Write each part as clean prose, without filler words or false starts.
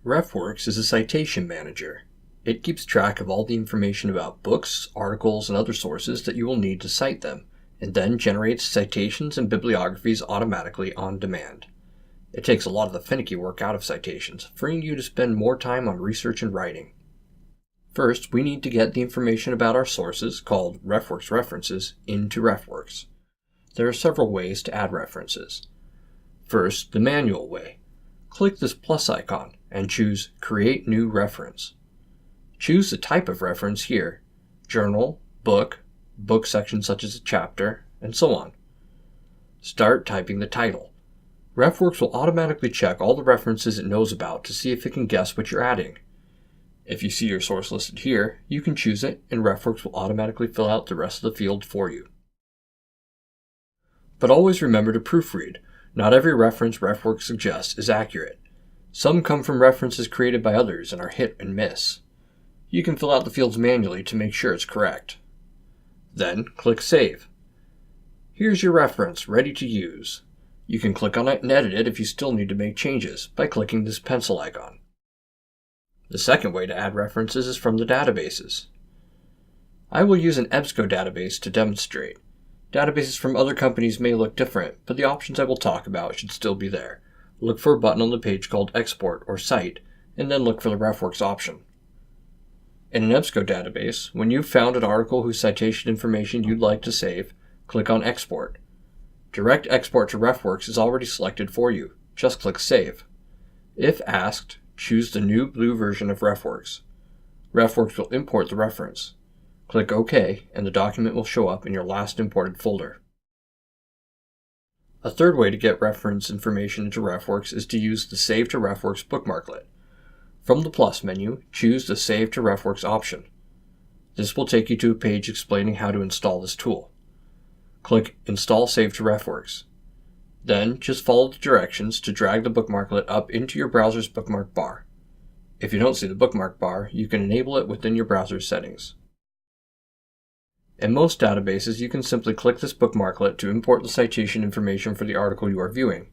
RefWorks is a citation manager. It keeps track of all the information about books, articles, and other sources that you will need to cite them, and then generates citations and bibliographies automatically on demand. It takes a lot of the finicky work out of citations, freeing you to spend more time on research and writing. First, we need to get the information about our sources, called RefWorks references, into RefWorks. There are several ways to add references. First, the manual way. Click this plus icon and choose Create New Reference. Choose the type of reference here: journal, book section such as a chapter, and so on. Start typing the title. RefWorks will automatically check all the references it knows about to see if it can guess what you're adding. If you see your source listed here, you can choose it, and RefWorks will automatically fill out the rest of the field for you. But always remember to proofread. Not every reference RefWorks suggests is accurate. Some come from references created by others and are hit and miss. You can fill out the fields manually to make sure it's correct. Then click Save. Here's your reference, ready to use. You can click on it and edit it if you still need to make changes by clicking this pencil icon. The second way to add references is from the databases. I will use an EBSCO database to demonstrate. Databases from other companies may look different, but the options I will talk about should still be there. Look for a button on the page called Export or Cite, and then look for the RefWorks option. In an EBSCO database, when you've found an article whose citation information you'd like to save, click on Export. Direct Export to RefWorks is already selected for you. Just click Save. If asked, choose the new blue version of RefWorks. RefWorks will import the reference. Click OK, and the document will show up in your last imported folder. A third way to get reference information into RefWorks is to use the Save to RefWorks bookmarklet. From the plus menu, choose the Save to RefWorks option. This will take you to a page explaining how to install this tool. Click Install Save to RefWorks. Then, just follow the directions to drag the bookmarklet up into your browser's bookmark bar. If you don't see the bookmark bar, you can enable it within your browser's settings. In most databases, you can simply click this bookmarklet to import the citation information for the article you are viewing.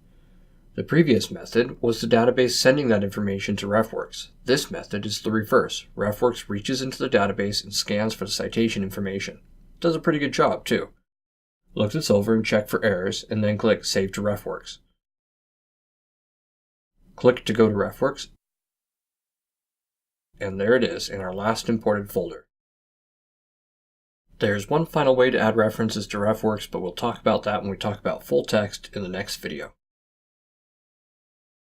The previous method was the database sending that information to RefWorks. This method is the reverse. RefWorks reaches into the database and scans for the citation information. It does a pretty good job, too. Look this over and check for errors, and then click Save to RefWorks. Click to go to RefWorks, and there it is in our last imported folder. There's one final way to add references to RefWorks, but we'll talk about that when we talk about full text in the next video.